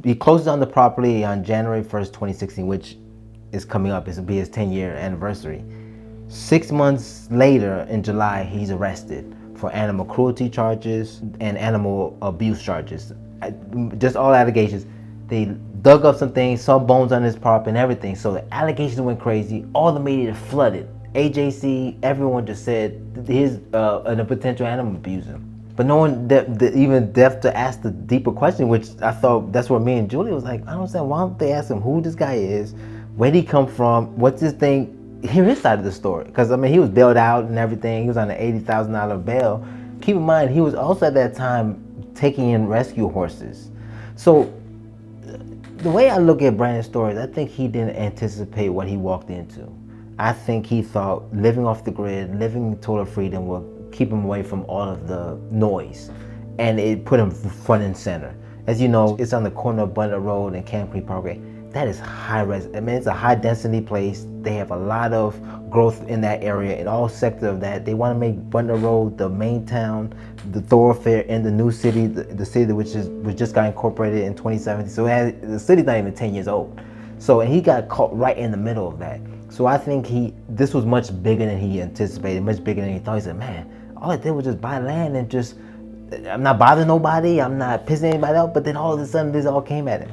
he closes on the property on January 1st, 2016, which is coming up. This will be his 10-year anniversary. 6 months later, in July, he's arrested for animal cruelty charges and animal abuse charges. Just all allegations. They dug up some things, saw bones on his property and everything. So the allegations went crazy. All the media flooded. AJC, everyone just said he's a potential animal abuser. But no one even deft to ask the deeper question, which I thought that's where me and Julie was like, I don't understand, why don't they ask him who this guy is, where did he come from, what's this thing, hear his side of the story. Because I mean, he was bailed out and everything, he was on an $80,000 bail. Keep in mind, he was also at that time taking in rescue horses. So the way I look at Brann's stories, I think he didn't anticipate what he walked into. I think he thought living off the grid, living in total freedom will keep him away from all of the noise, and it put him front and center. As you know, it's on the corner of Butler Road and Camp Creek Parkway. That is high res. I mean, it's a high density place. They have a lot of growth in that area, in all sectors of that. They want to make Butler Road the main town, the thoroughfare in the new city, the city which just got incorporated in 2017. So the city's not even 10 years old. So, and he got caught right in the middle of that. So I think this was much bigger than he anticipated, much bigger than he thought. He said, man, all I did was just buy land and just, I'm not bothering nobody, I'm not pissing anybody out, but then all of a sudden this all came at him.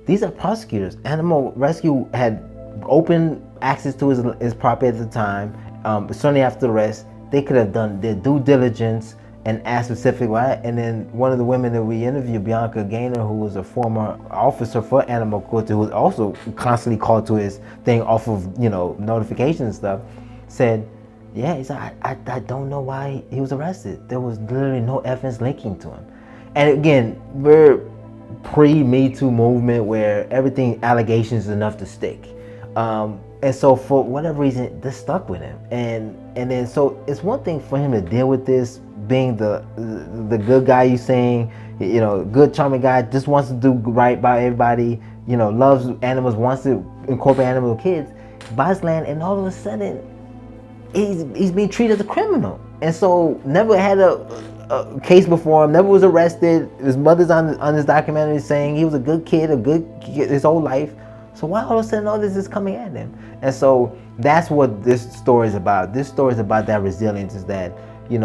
These are prosecutors. Animal Rescue had open access to his property at the time, certainly after the arrest. They could have done their due diligence and asked specifically why. And then one of the women that we interviewed, Bianca Gaynor, who was a former officer for animal cruelty, who was also constantly called to his thing off of, notifications and stuff, said, yeah, he said, I don't know why he was arrested. There was literally no evidence linking to him. And again, we're pre-Me Too movement where everything, allegations is enough to stick. And so for whatever reason, this stuck with him. And then so it's one thing for him to deal with this, being the good guy you saying, good charming guy, just wants to do right by everybody, loves animals, wants to incorporate animals with kids, buys land, and all of a sudden, he's being treated as a criminal. And so never had a case before him, never was arrested. His mother's on his documentary saying he was a good kid, his whole life. So why all of a sudden all this is coming at him? And so that's what this story is about. This story is about that resilience, is that, he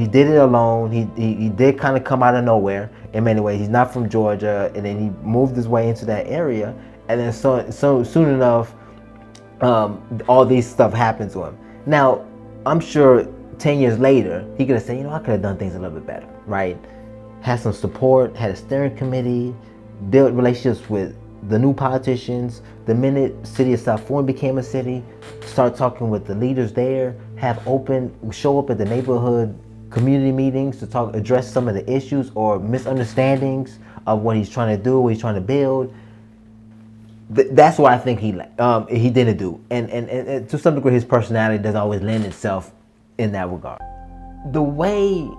did it alone. He did kind of come out of nowhere in many ways. He's not from Georgia, and then he moved his way into that area. And then so soon enough, all these stuff happened to him. Now, I'm sure 10 years later, he could have said, I could have done things a little bit better, right? Had some support, had a steering committee, built relationships with the new politicians. The minute city of South Fulton became a city, start talking with the leaders there, show up at the neighborhood community meetings to address some of the issues or misunderstandings of what he's trying to do, what he's trying to build. That's what I think he didn't do. And to some degree, his personality doesn't always lend itself in that regard. The way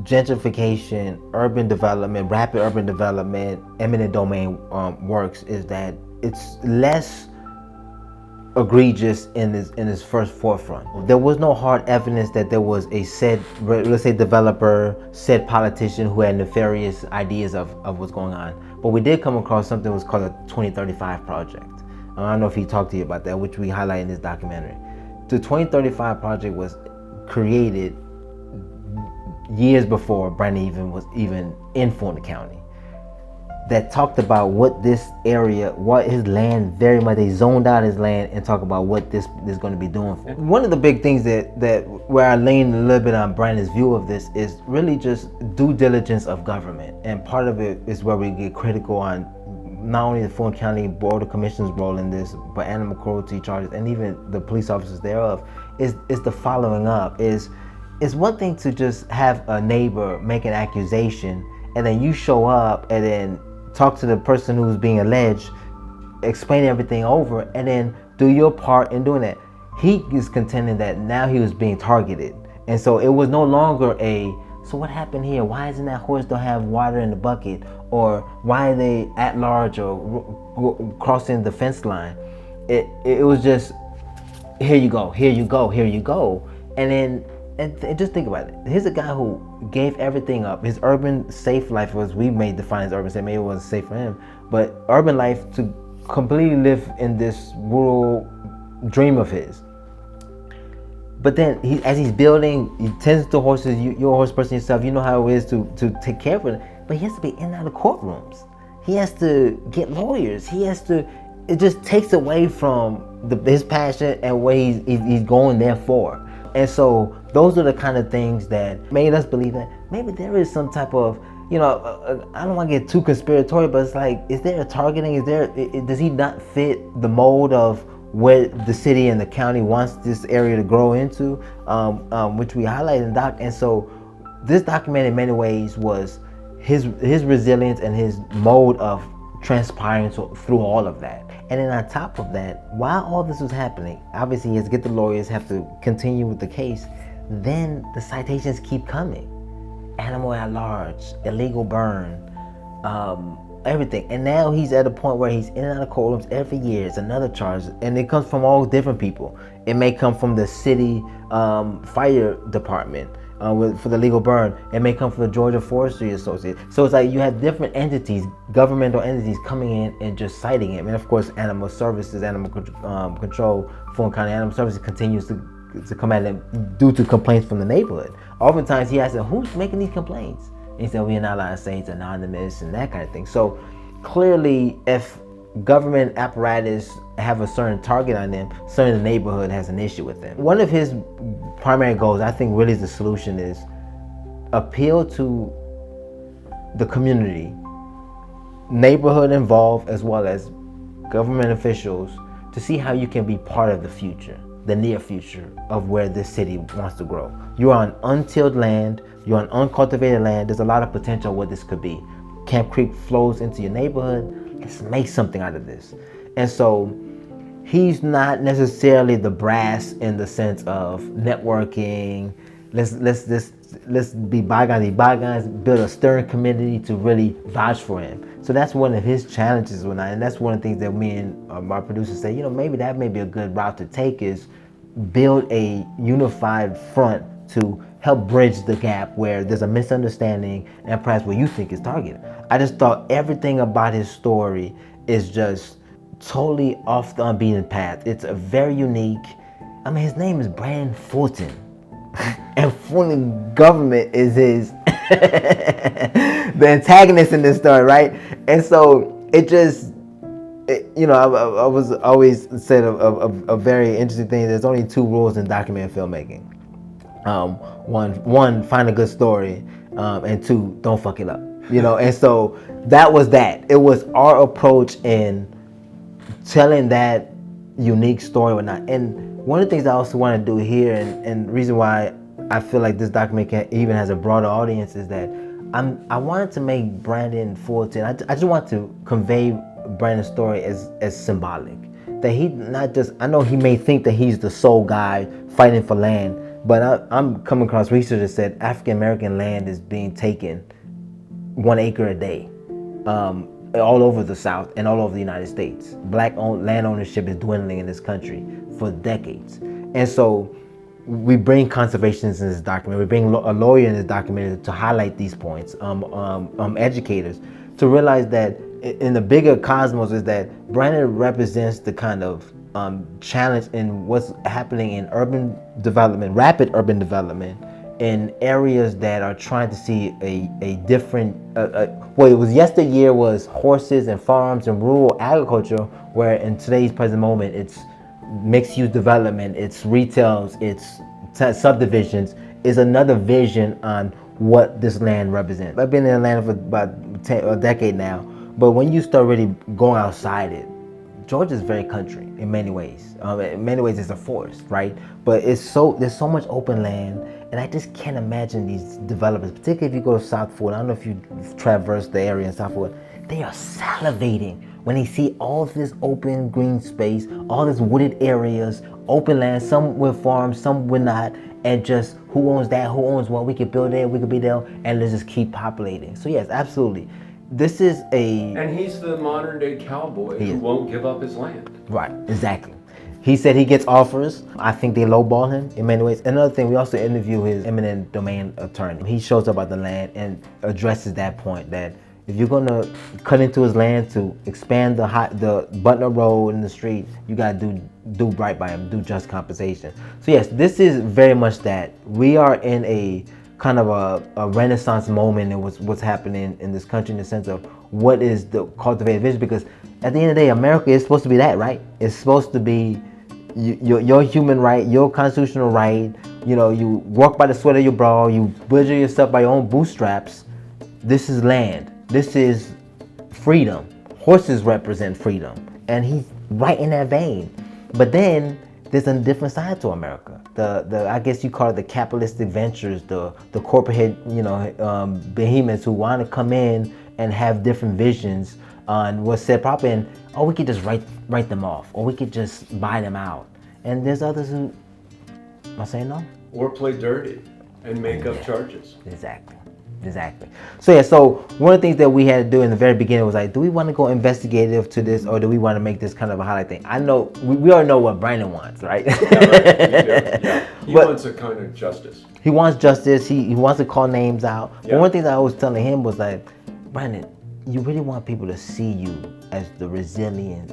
gentrification, urban development, rapid urban development, eminent domain works is that it's less egregious in his first forefront. There was no hard evidence that there was a said, let's say, developer, said politician who had nefarious ideas of what's going on. But we did come across something that was called a 2035 project. I don't know if he talked to you about that, which we highlight in this documentary. The 2035 project was created years before Brannu was even in Fulton County. That talked about what this area, what his land, very much, they zoned out his land and talk about what this is going to be doing for. One of the big things that where I lean a little bit on Brannu's view of this is really just due diligence of government. And part of it is where we get critical on not only the Fulton County Board of Commissioners' role in this, but animal cruelty charges and even the police officers thereof, is the following up. It's one thing to just have a neighbor make an accusation and then you show up and then talk to the person who's being alleged, explain everything over, and then do your part in doing that. He is contending that now he was being targeted. And so it was no longer so what happened here? Why isn't that horse don't have water in the bucket? Or why are they at large or crossing the fence line? It was just, here you go, here you go, here you go. And and just think about it. Here's a guy who gave everything up. His urban safe life was, we may define as urban safe, maybe it wasn't safe for him, but urban life to completely live in this rural dream of his. But then as he's building, he tends to horses. You're a horse person yourself. You know how it is to take care of it. But he has to be in and out of courtrooms. He has to get lawyers. It just takes away from his passion and what he's going there for. And so those are the kind of things that made us believe that maybe there is some type of, I don't want to get too conspiratorial, but it's like, is there a targeting? Does he not fit the mold of where the city and the county wants this area to grow into, which we highlight in doc. And so this document in many ways was his resilience and his mode of transpiring through all of that. And then on top of that, while all this was happening, obviously he has to get the lawyers, have to continue with the case, then the citations keep coming. Animal at large, illegal burn, everything. And now he's at a point where he's in and out of courtrooms every year. It's another charge, and it comes from all different people. It may come from the city fire department for the legal burn. It may come from the Georgia Forestry Association. So it's like you have different entities, governmental entities, coming in and just citing him. And of course, animal services, animal control, Fulton County Animal Services continues to come at him due to complaints from the neighborhood. Oftentimes he asks them, who's making these complaints? And he said, we're not allowed to say it's anonymous and that kind of thing. So clearly, if government apparatus have a certain target on them, certainly the neighborhood has an issue with them. One of his primary goals, I think really the solution, is appeal to the community, neighborhood involved, as well as government officials, to see how you can be part of the future, the near future of where this city wants to grow. You're on untilled land, you're on uncultivated land. There's a lot of potential what this could be. Camp Creek flows into your neighborhood. Let's make something out of this. And so he's not necessarily the brass in the sense of networking. Let's be bygones, build a steering committee to really vouch for him. So that's one of his challenges, and that's one of the things that me and our producers say, maybe that may be a good route to take, is build a unified front to help bridge the gap where there's a misunderstanding and perhaps what you think is targeted. I just thought everything about his story is just totally off the unbeaten path. It's a very unique, his name is Brannu Fulton. And Fulton government is his the antagonist in this story, right? And so it just, I was always said a very interesting thing. There's only two rules in documentary filmmaking. One, find a good story, and two, don't fuck it up. And so that was that. It was our approach in telling that unique story or not. And one of the things I also want to do here, and the reason why I feel like this documentary even has a broader audience, is that I wanted to make Brannu Fulton, I just want to convey Brannu's story as symbolic. That he not just, I know he may think that he's the sole guy fighting for land, but I'm coming across research that said African American land is being taken 1 acre a day, all over the South and all over the United States. Black land ownership is dwindling in this country for decades. And so we bring conservationists in this document, we bring a lawyer in this document to highlight these points, educators, to realize that in the bigger cosmos is that Brannu represents the kind of challenge in what's happening in urban development, rapid urban development, in areas that are trying to see a different, what it was yesteryear was horses and farms and rural agriculture, where in today's present moment it's mixed use development, it's retails, it's subdivisions, is another vision on what this land represents. I've been in Atlanta for about a decade now, but when you start really going outside it, Georgia's very country in many ways. In many ways it's a forest, right? But there's so much open land, and I just can't imagine these developers, particularly if you go to South Fulton. I don't know if you've traversed the area in South Fulton. They are salivating when they see all this open green space, all this wooded areas, open land, some with farms, some with not, and just who owns that, who owns what, we could build there, we could be there, and let's just keep populating. So yes, absolutely. This is and he's the modern day cowboy who won't give up his land. Right, exactly. He said he gets offers. I think they lowball him in many ways. Another thing, we also interview his eminent domain attorney. He shows up at the land and addresses that point that if you're gonna cut into his land to expand the Butler Road in the street, you gotta do right by him, do just compensation. So yes, this is very much that. We are in a kind of a renaissance moment in what's happening in this country in the sense of what is the cultivated vision, because at the end of the day, America is supposed to be that, right? It's supposed to be your human right, your constitutional right. You know, you walk by the sweat of your brow, you build yourself by your own bootstraps. This is land. This is freedom. Horses represent freedom. And he's right in that vein. But then there's a different side to America. The I guess you call it the capitalistic ventures, the corporate head, behemoths who want to come in and have different visions on what's said properly, and we could just write them off, or we could just buy them out. And there's others who, am I saying no? Or play dirty and make up charges. Exactly. So yeah, so one of the things that we had to do in the very beginning was like, do we want to go investigative to this, or do we want to make this kind of a highlight thing? I know we already know what Brannu wants, right? Yeah, right. Yeah. He wants a kind of justice. He wants justice. He wants to call names out. Yeah. But one thing that I was telling him was like, Brandon, you really want people to see you as the resilient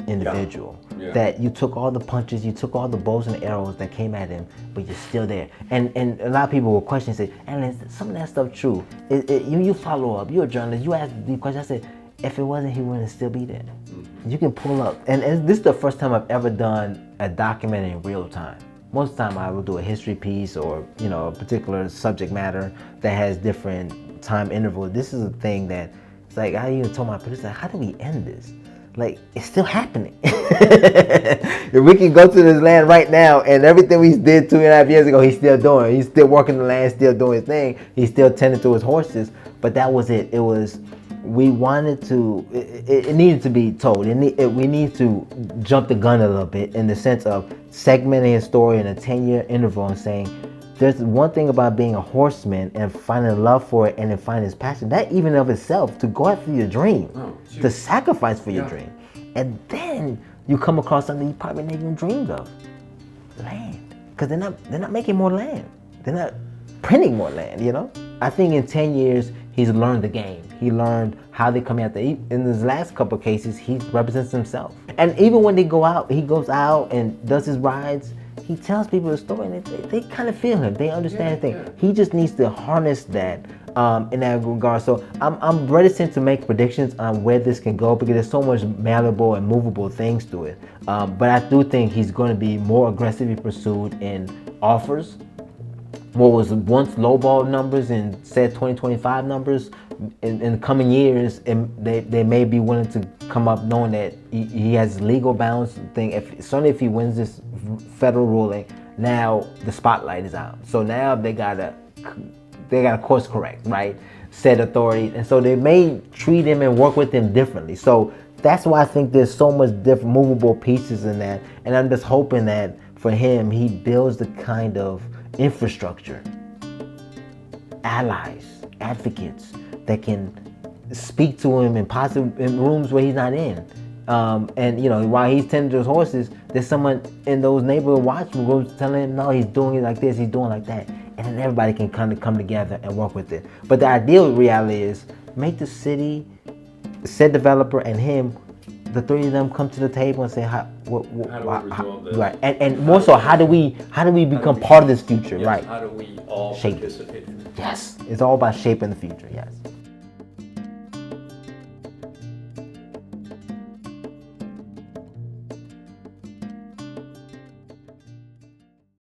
individual. Yeah. That you took all the punches, you took all the bows and arrows that came at him, but you're still there. And a lot of people will question and say, and is some of that stuff true? You follow up, you're a journalist, you ask the question. I said, if it wasn't, he wouldn't still be there. Mm-hmm. You can pull up. And this is the first time I've ever done a documentary in real time. Most of the time I will do a history piece or, a particular subject matter that has different time intervals. This is a thing that, it's like, I even told my producer, how do we end this? Like, it's still happening. If we can go to this land right now and everything we did 2.5 years ago, he's still doing. He's still working the land, still doing his thing. He's still tending to his horses. But that was it. It was, we wanted to, it needed to be told. We need to jump the gun a little bit in the sense of segmenting a story in a 10-year interval and saying, there's one thing about being a horseman and finding a love for it and then finding his passion. That even of itself, to go after your dream, to sacrifice for your dream. And then you come across something you probably never even dreamed of. Land. Because they're not making more land. They're not printing more land, I think in 10 years, he's learned the game. He learned how they come after. In his last couple of cases, he represents himself. And even when they go out, he goes out and does his rides, he tells people the story and they kind of feel him. They understand things. Yeah. He just needs to harness that in that regard. So I'm reticent to make predictions on where this can go because there's so much malleable and movable things to it. But I do think he's going to be more aggressively pursued in offers. What was once lowball numbers and said 2025 numbers in the coming years, and they may be willing to come up knowing that he has legal balance thing. Certainly if he wins this federal ruling, now the spotlight is out. So now they gotta course correct, right? Set authority, and so they may treat him and work with him differently. So that's why I think there's so much different movable pieces in that, and I'm just hoping that for him, he builds the kind of infrastructure, allies, advocates that can speak to him in rooms where he's not in. And while he's tending to his horses, there's someone in those neighborhood watch rooms telling him, no, he's doing it like this, he's doing like that. And then everybody can kind of come together and work with it. But the ideal reality is make the city, said developer and him, the three of them come to the table and say, how do we resolve this? Right. And more so, how do we become part of this future? Yes, right. How do we all participate? Yes. It's all about shaping the future. Yes.